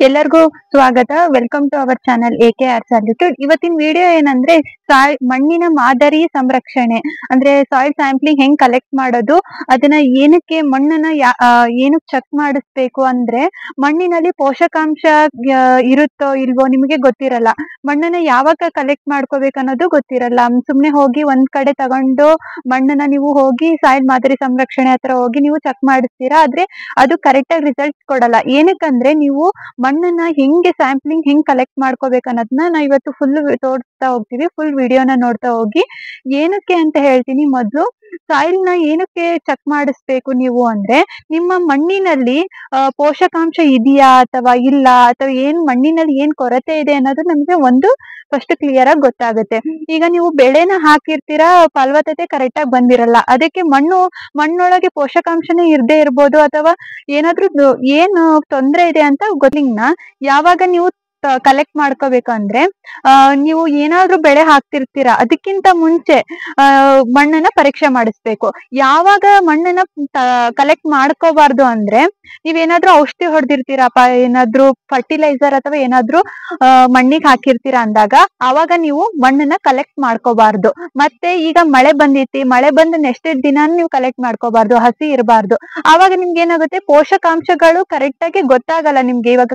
ಎಲ್ಲರಿಗೂ ಸ್ವಾಗತ. Welcome to our channel AKR solitude. ಇವತ್ತಿನ ವಿಡಿಯೋ ಏನಂದ್ರೆ ಮಣ್ಣಿನ ಮಾದರಿ ಸಂರಕ್ಷಣೆ ಅಂದ್ರೆ ಸಾಯಿಲ್ ಸ್ಯಾಂಪ್ಲಿಂಗ್ ಹೆಂಗ್ ಕಲೆಕ್ಟ್ ಮಾಡೋದು, ಅದನ್ನ ಏನಕ್ಕೆ ಮಣ್ಣನ್ನ ಏನಕ್ಕೆ ಚೆಕ್ ಮಾಡಿಸ್ಬೇಕು ಅಂದ್ರೆ ಮಣ್ಣಿನಲ್ಲಿ ಪೋಷಕಾಂಶ ಇರುತ್ತೋ ಇಲ್ವೋ ನಿಮಗೆ ಗೊತ್ತಿರಲ್ಲ. ಮಣ್ಣನ್ನ ಯಾವಾಗ ಕಲೆಕ್ಟ್ ಮಾಡ್ಕೋಬೇಕು ಅನ್ನೋದು ಗೊತ್ತಿರಲ್ಲ. ಸುಮ್ನೆ ಹೋಗಿ ಒಂದ್ ಕಡೆ ತಗೊಂಡು ಮಣ್ಣನ್ನ ನೀವು ಹೋಗಿ ಸಾಯಿಲ್ ಮಾದರಿ ಸಂರಕ್ಷಣೆ ಹತ್ರ ಹೋಗಿ ನೀವು ಚೆಕ್ ಮಾಡಿಸ್ತೀರಾ, ಆದ್ರೆ ಅದು ಕರೆಕ್ಟ್ ಆಗಿ ರಿಸಲ್ಟ್ ಕೊಡಲ್ಲ. ಏನಕ್ಕಂದ್ರೆ ನೀವು ಮಣ್ಣನ್ನ ಹೆಂಗೆ ಸ್ಯಾಂಪ್ಲಿಂಗ್ ಹೆಂಗ್ ಕಲೆಕ್ಟ್ ಮಾಡ್ಕೋಬೇಕು ಅನ್ನೋದನ್ನ ನಾವು ಇವತ್ತು ಫುಲ್ ತೋರಿಸ್ತಾ ಹೋಗ್ತೀವಿ. ಫುಲ್ ವಿಡಿಯೋನ ನೋಡ್ತಾ ಹೋಗಿ. ಏನಕ್ಕೆ ಅಂತ ಹೇಳ್ತೀನಿ. ಮೊದ್ಲು ಸಾಯಿಲ್ ನ ಏನಕ್ಕೆ ಚೆಕ್ ಮಾಡಿಸ್ಬೇಕು ನೀವು ಅಂದ್ರೆ, ನಿಮ್ಮ ಮಣ್ಣಿನಲ್ಲಿ ಪೋಷಕಾಂಶ ಇದೆಯಾ ಅಥವಾ ಇಲ್ಲ, ಅಥವಾ ಮಣ್ಣಿನಲ್ಲಿ ಏನ್ ಕೊರತೆ ಇದೆ ಅನ್ನೋದು ನಮ್ಗೆ ಒಂದು ಫಸ್ಟ್ ಕ್ಲಿಯರ್ ಆಗಿ ಗೊತ್ತಾಗುತ್ತೆ. ಈಗ ನೀವು ಬೆಳೆನ ಹಾಕಿರ್ತೀರಾ, ಫಲವತ್ತತೆ ಕರೆಕ್ಟ್ ಆಗಿ ಬಂದಿರಲ್ಲ, ಅದಕ್ಕೆ ಮಣ್ಣೊಳಗೆ ಪೋಷಕಾಂಶನೇ ಇರದೇ ಇರ್ಬೋದು, ಅಥವಾ ಏನಾದ್ರೂ ಏನು ತೊಂದ್ರೆ ಇದೆ ಅಂತ ಗೊತ್ತಿಲ್ಲ. ಯಾವಾಗ ನೀವು ಕಲೆಕ್ಟ್ ಮಾಡ್ಕೋಬೇಕಂದ್ರೆ ನೀವು ಏನಾದ್ರೂ ಬೆಳೆ ಹಾಕ್ತಿರ್ತೀರಾ, ಅದಕ್ಕಿಂತ ಮುಂಚೆ ಮಣ್ಣನ್ನ ಪರೀಕ್ಷೆ ಮಾಡಿಸ್ಬೇಕು. ಯಾವಾಗ ಮಣ್ಣನ್ನ ಕಲೆಕ್ಟ್ ಮಾಡ್ಕೋಬಾರ್ದು ಅಂದ್ರೆ, ನೀವೇನಾದ್ರೂ ಔಷಧಿ ಹೊಡೆದಿರ್ತೀರಪ್ಪ, ಏನಾದ್ರೂ ಫರ್ಟಿಲೈಸರ್ ಅಥವಾ ಏನಾದ್ರೂ ಮಣ್ಣಿಗೆ ಹಾಕಿರ್ತೀರಾ ಅಂದಾಗ ಅವಾಗ ನೀವು ಮಣ್ಣನ್ನ ಕಲೆಕ್ಟ್ ಮಾಡ್ಕೋಬಾರ್ದು. ಮತ್ತೆ ಈಗ ಮಳೆ ಬಂದೈತಿ, ಮಳೆ ಬಂದ ನೆಕ್ಸ್ಟ್ ದಿನ ನೀವು ಕಲೆಕ್ಟ್ ಮಾಡ್ಕೋಬಾರ್ದು, ಹಸಿ ಇರಬಾರ್ದು. ಆವಾಗ ನಿಮ್ಗೆ ಏನಾಗುತ್ತೆ, ಪೋಷಕಾಂಶಗಳು ಕರೆಕ್ಟ್ ಆಗಿ ಗೊತ್ತಾಗಲ್ಲ ನಿಮ್ಗೆ. ಇವಾಗ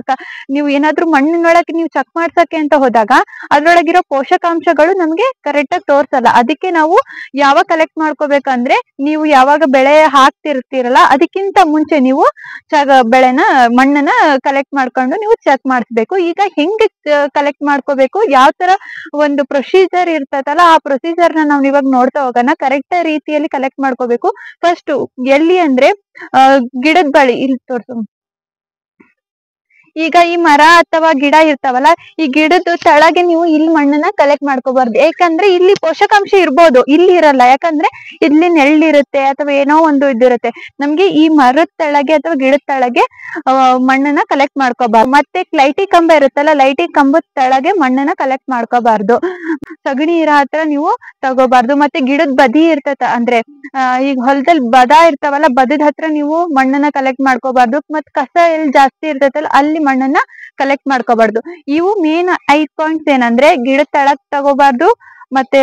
ನೀವು ಏನಾದ್ರೂ ಮಣ್ಣಿನೊಳಗೆ ನೀವು ಚೆಕ್ ಮಾಡ್ಸಕ್ಕೆ ಅಂತ ಹೋದಾಗ ಅದ್ರೊಳಗಿರೋ ಪೋಷಕಾಂಶಗಳು ನಮ್ಗೆ ಕರೆಕ್ಟ್ ಆಗಿ ತೋರ್ಸಲ್ಲ. ಅದಕ್ಕೆ ನಾವು ಯಾವಾಗ ಕಲೆಕ್ಟ್ ಮಾಡ್ಕೋಬೇಕಂದ್ರೆ, ನೀವು ಯಾವಾಗ ಬೆಳೆ ಹಾಕ್ತಿರ್ತೀರಲ್ಲ ಅದಕ್ಕಿಂತ ಮುಂಚೆ ನೀವು ಮಣ್ಣನ್ನ ಕಲೆಕ್ಟ್ ಮಾಡ್ಕೊಂಡು ನೀವು ಚೆಕ್ ಮಾಡಿಸ್ಬೇಕು. ಈಗ ಹೆಂಗೆ ಕಲೆಕ್ಟ್ ಮಾಡ್ಕೋಬೇಕು, ಯಾವ ತರ ಒಂದು ಪ್ರೊಸೀಜರ್ ಇರ್ತದಲ್ಲ, ಆ ಪ್ರೊಸೀಜರ್ ನ ನಾವು ಇವಾಗ ನೋಡ್ತಾ ಹೋಗೋಣ. ಕರೆಕ್ಟ್ ರೀತಿಯಲ್ಲಿ ಕಲೆಕ್ಟ್ ಮಾಡ್ಕೋಬೇಕು. ಫಸ್ಟ್ ಎಲ್ಲಿ ಅಂದ್ರೆ ಗಿಡದ ಬಳಿ ಇಲ್ಲಿ ತೋರ್ಸು. ಈಗ ಈ ಮರ ಅಥವಾ ಗಿಡ ಇರ್ತಾವಲ್ಲ, ಈ ಗಿಡದ ತಳಗೆ ನೀವು ಇಲ್ಲಿ ಮಣ್ಣನ್ನ ಕಲೆಕ್ಟ್ ಮಾಡ್ಕೋಬಾರ್ದು. ಯಾಕಂದ್ರೆ ಇಲ್ಲಿ ಪೋಷಕಾಂಶ ಇರ್ಬೋದು, ಇಲ್ಲಿ ಇರಲ್ಲ. ಯಾಕಂದ್ರೆ ಇಲ್ಲಿ ನೆಳ್ಳಿರುತ್ತೆ ಅಥವಾ ಏನೋ ಒಂದು ಇದಿರುತ್ತೆ. ನಮ್ಗೆ ಈ ಮರದ ತಳಗೆ ಅಥವಾ ಗಿಡದ ತಳಗೆ ಮಣ್ಣನ್ನ ಕಲೆಕ್ಟ್ ಮಾಡ್ಕೋಬಾರ್ದು. ಮತ್ತೆ ಲೈಟಿ ಕಂಬ ಇರುತ್ತಲ್ಲ, ಲೈಟಿ ಕಂಬದ ತಳಗೆ ಮಣ್ಣನ್ನ ಕಲೆಕ್ಟ್ ಮಾಡ್ಕೋಬಾರ್ದು. ಸಗಣಿ ಇರೋ ಹತ್ರ ನೀವು ತಗೋಬಾರ್ದು. ಮತ್ತೆ ಗಿಡದ ಬದಿ ಇರ್ತತ ಅಂದ್ರೆ ಈಗ ಹೊಲದಲ್ಲಿ ಬದ ಇರ್ತಾವಲ್ಲ, ಬದದ ಹತ್ರ ನೀವು ಮಣ್ಣನ್ನ ಕಲೆಕ್ಟ್ ಮಾಡ್ಕೋಬಾರ್ದು. ಮತ್ ಕಸ ಎಲ್ಲಿ ಜಾಸ್ತಿ ಇರ್ತೈತಲ್ಲ ಅಲ್ಲಿ ಮಣ್ಣನ್ನ ಕಲೆಕ್ಟ್ ಮಾಡ್ಕೋಬಾರ್ದು. ಇವು ಮೇನ್ 5 ಪಾಯಿಂಟ್ಸ್ ಏನಂದ್ರೆ, ಗಿಡದ ತಳಕ್ ತಗೋಬಾರ್ದು, ಮತ್ತೆ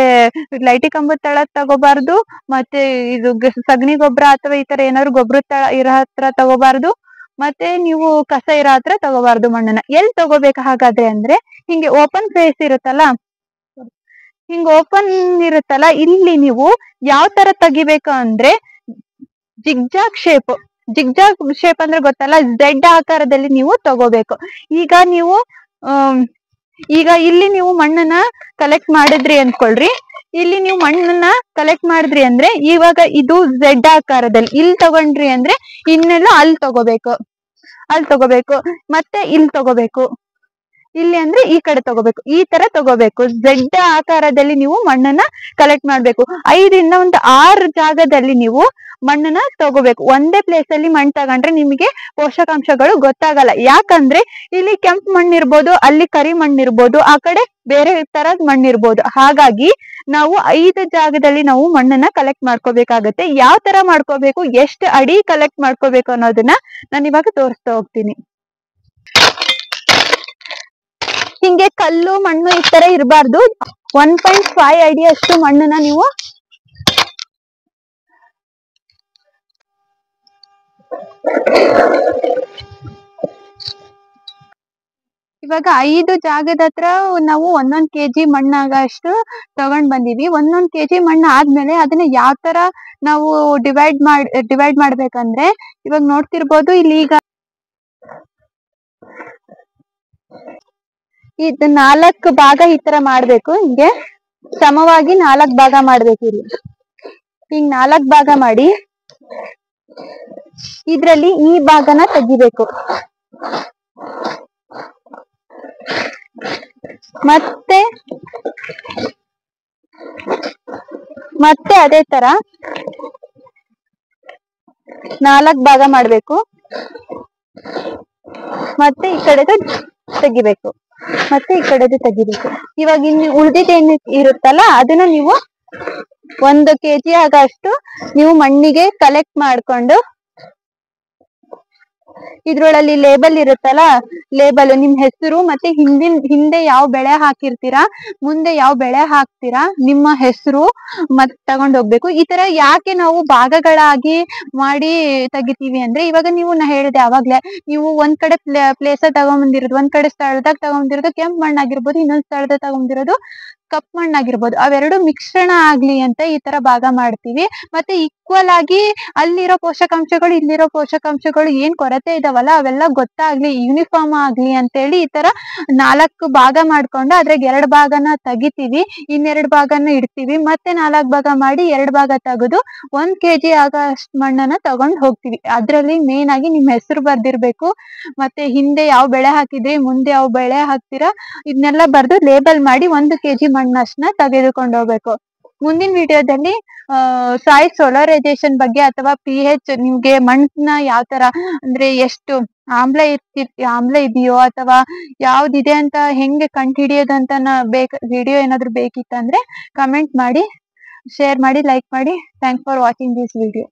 ಲೈಟಿ ಕಂಬದ ತಳಕ್ ತಗೋಬಾರ್ದು, ಮತ್ತೆ ಇದು ಸಗಣಿ ಗೊಬ್ಬರ ಅಥವಾ ಈ ತರ ಏನಾದ್ರು ಗೊಬ್ಬರದ ತಳ ಇರೋ ಹತ್ರ ತಗೋಬಾರ್ದು, ಮತ್ತೆ ನೀವು ಕಸ ಇರೋ ಹತ್ರ ತಗೋಬಾರ್ದು. ಮಣ್ಣನ್ನ ಎಲ್ಲಿ ತಗೋಬೇಕು ಹಾಗಾದ್ರೆ ಅಂದ್ರೆ, ಹಿಂಗೆ ಓಪನ್ ಸ್ಪೇಸ್ ಇರುತ್ತಲ್ಲ, ಹಿಂಗ ಓಪನ್ ಇರುತ್ತಲ್ಲ, ಇಲ್ಲಿ ನೀವು ಯಾವ ತರ ತೆಗಿಬೇಕು ಅಂದ್ರೆ ಜಿಗ್ಜಾಗ್ ಶೇಪ್ ಅಂದ್ರೆ ಗೊತ್ತಲ್ಲ, Z ಆಕಾರದಲ್ಲಿ ನೀವು ತಗೋಬೇಕು. ಈಗ ಇಲ್ಲಿ ನೀವು ಮಣ್ಣನ್ನ ಕಲೆಕ್ಟ್ ಮಾಡಿದ್ರಿ ಅನ್ಕೊಳ್ರಿ. ಇಲ್ಲಿ ನೀವು ಮಣ್ಣನ್ನ ಕಲೆಕ್ಟ್ ಮಾಡಿದ್ರಿ ಅಂದ್ರೆ ಇವಾಗ ಇದು Z ಆಕಾರದಲ್ಲಿ ಇಲ್ಲಿ ತಗೊಂಡ್ರಿ ಅಂದ್ರೆ ಇನ್ನೆಲ್ಲ ಅಲ್ಲಿ ತಗೋಬೇಕು, ಮತ್ತೆ ಇಲ್ಲಿ ತಗೋಬೇಕು, ಇಲ್ಲಿ ಅಂದ್ರೆ ಈ ಕಡೆ ತಗೋಬೇಕು, ಈ ತರ ತಗೋಬೇಕು. Z ಆಕಾರದಲ್ಲಿ ನೀವು ಮಣ್ಣನ್ನ ಕಲೆಕ್ಟ್ ಮಾಡ್ಬೇಕು. 5 ರಿಂದ ಒಂದು 6 ಜಾಗದಲ್ಲಿ ನೀವು ಮಣ್ಣನ್ನ ತಗೋಬೇಕು. ಒಂದೇ ಪ್ಲೇಸ್ ಅಲ್ಲಿ ಮಣ್ಣು ತಗೊಂಡ್ರೆ ನಿಮಗೆ ಪೋಷಕಾಂಶಗಳು ಗೊತ್ತಾಗಲ್ಲ. ಯಾಕಂದ್ರೆ ಇಲ್ಲಿ ಕೆಂಪು ಮಣ್ಣು ಇರ್ಬೋದು, ಅಲ್ಲಿ ಕರಿ ಮಣ್ಣು ಇರ್ಬೋದು, ಆ ಕಡೆ ಬೇರೆ ತರದ ಮಣ್ಣು ಇರ್ಬೋದು. ಹಾಗಾಗಿ ನಾವು 5 ಜಾಗದಲ್ಲಿ ನಾವು ಮಣ್ಣನ್ನ ಕಲೆಕ್ಟ್ ಮಾಡ್ಕೋಬೇಕಾಗತ್ತೆ. ಯಾವ ತರ ಮಾಡ್ಕೋಬೇಕು, ಎಷ್ಟು ಅಡಿ ಕಲೆಕ್ಟ್ ಮಾಡ್ಕೋಬೇಕು ಅನ್ನೋದನ್ನ ನಾನು ಇವಾಗ ತೋರಿಸ್ತಾ ಹೋಗ್ತೀನಿ. ಹಿಂಗೆ ಕಲ್ಲು ಮಣ್ಣು ಈ ತರ ಇರಬಾರ್ದು. 1.5 ಅಡಿ ಅಷ್ಟು ಮಣ್ಣನ್ನ ನೀವು ಇವಾಗ 5 ಜಾಗದ ಹತ್ರ ನಾವು 1 kg ಮಣ್ಣಾಗ ಅಷ್ಟು ತಗೊಂಡ್ ಬಂದೀವಿ. 1 kg ಮಣ್ಣು ಆದ್ಮೇಲೆ ಅದನ್ನ ಯಾವ ತರ ನಾವು ಡಿವೈಡ್ ಮಾಡ್ಬೇಕಂದ್ರೆ, ಇವಾಗ ನೋಡ್ತಿರ್ಬೋದು ಇಲ್ಲಿ ಈಗ ಇದು 4 ಭಾಗ ಈ ತರ ಮಾಡ್ಬೇಕು. ಹಿಂಗೆ ಸಮವಾಗಿ 4 ಭಾಗ ಮಾಡ್ಬೇಕು. ಇಲ್ಲಿ ಹಿಂಗ್ 4 ಭಾಗ ಮಾಡಿ ಇದ್ರಲ್ಲಿ ಈ ಭಾಗನ ತೆಗಿಬೇಕು. ಮತ್ತೆ ಅದೇ ತರ 4 ಭಾಗ ಮಾಡ್ಬೇಕು. ಮತ್ತೆ ಈ ಕಡೆದು ತೆಗಿಬೇಕು, ಮತ್ತೆ ಈ ಕಡೆದು ತೆಗಿಬೇಕು. ಇವಾಗ ಇನ್ನು ಉಳ್ದಿದ್ದೇನು ಇರುತ್ತಲ್ಲ ಅದನ್ನ ನೀವು 1 kg ಆಗಷ್ಟು ನೀವು ಮಣ್ಣಿಗೆ ಕಲೆಕ್ಟ್ ಮಾಡ್ಕೊಂಡು ಇದ್ರೊಳಲ್ಲಿ ಲೇಬಲ್ ಇರುತ್ತಲ್ಲ, ಲೇಬಲ್ ನಿಮ್ ಹೆಸರು ಮತ್ತೆ ಹಿಂದೆ ಯಾವ ಬೆಳೆ ಹಾಕಿರ್ತೀರಾ, ಮುಂದೆ ಯಾವ ಬೆಳೆ ಹಾಕ್ತೀರಾ, ನಿಮ್ಮ ಹೆಸರು ಮತ್ ತಗೊಂಡ್ ಹೋಗ್ಬೇಕು. ಈ ತರ ಯಾಕೆ ನಾವು ಭಾಗಗಳಾಗಿ ಮಾಡಿ ತೆಗಿತೀವಿ ಅಂದ್ರೆ, ಇವಾಗ ನೀವು ನಾ ಹೇಳಿದೆ ಅವಾಗ್ಲೇ, ನೀವು ಒಂದ್ ಕಡೆ ಪ್ಲೇಸ್ ತಗೊಂಬಂದಿರೋದು, ಒಂದ್ ಕಡೆ ಸ್ಥಳದಾಗ ತಗೊಂಡಿರೋದು ಕೆಂಪ್ ಮಣ್ಣಾಗಿರ್ಬೋದು, ಇನ್ನೊಂದ್ ಸ್ಥಳದಾಗ ತಗೊಂಡಿರೋದು ಕಪ್ ಮಣ್ಣಾಗಿರ್ಬೋದು, ಅವೆರಡು ಮಿಶ್ರಣ ಆಗ್ಲಿ ಅಂತ ಈ ತರ ಭಾಗ ಮಾಡ್ತೀವಿ. ಮತ್ತೆ ಈಕ್ವಲ್ ಆಗಿ ಅಲ್ಲಿರೋ ಪೋಷಕಾಂಶಗಳು ಇಲ್ಲಿರೋ ಪೋಷಕಾಂಶಗಳು ಏನ್ ಕೊರತೆ ಇದಾವಲ್ಲ ಅವೆಲ್ಲ ಗೊತ್ತಾಗ್ಲಿ, ಯೂನಿಫಾರ್ಮ್ ಆಗ್ಲಿ ಅಂತೇಳಿ ಈ ತರ 4 ಭಾಗ ಮಾಡ್ಕೊಂಡು ಅದ್ರಾಗ 2 ಭಾಗನ ತೆಗಿತೀವಿ, ಇನ್ನೆರಡು ಭಾಗನ ಇಡ್ತೀವಿ, ಮತ್ತೆ 4 ಭಾಗ ಮಾಡಿ 2 ಭಾಗ ತೆಗೆದು 1 kg ಆಗಷ್ಟು ಮಣ್ಣನ್ನ ತಗೊಂಡ್ ಹೋಗ್ತೀವಿ. ಅದ್ರಲ್ಲಿ ಮೇನ್ ಆಗಿ ನಿಮ್ ಹೆಸರು ಬರ್ದಿರ್ಬೇಕು, ಮತ್ತೆ ಹಿಂದೆ ಯಾವ ಬೆಳೆ ಹಾಕಿದ್ರಿ, ಮುಂದೆ ಯಾವ ಬೆಳೆ ಹಾಕ್ತೀರಾ ಇದನ್ನೆಲ್ಲ ಬರ್ದು ಲೇಬಲ್ ಮಾಡಿ 1 kg ಮಣ್ಣಷ್ಟನ್ನ ತೆಗೆದುಕೊಂಡು ಹೋಗ್ಬೇಕು. ಮುಂದಿನ ವಿಡಿಯೋದಲ್ಲಿ ಸಾಯಿಲ್ ಸೋಲರೈಸೇಷನ್ ಬಗ್ಗೆ ಅಥವಾ pH, ನಿಮ್ಗೆ ಮಣ್ಣನ್ನ ಯಾವ ತರ ಅಂದ್ರೆ ಎಷ್ಟು ಆಮ್ಲ ಇದೆಯೋ ಅಥವಾ ಯಾವ್ದಿದೆ ಅಂತ ಹೆಂಗೆ ಕಂಡು ಹಿಡಿಯೋದು ಅಂತ ವಿಡಿಯೋ ಏನಾದ್ರು ಬೇಕಿತ್ತಂದ್ರೆ ಕಮೆಂಟ್ ಮಾಡಿ, ಶೇರ್ ಮಾಡಿ, ಲೈಕ್ ಮಾಡಿ. Thanks for watching this video.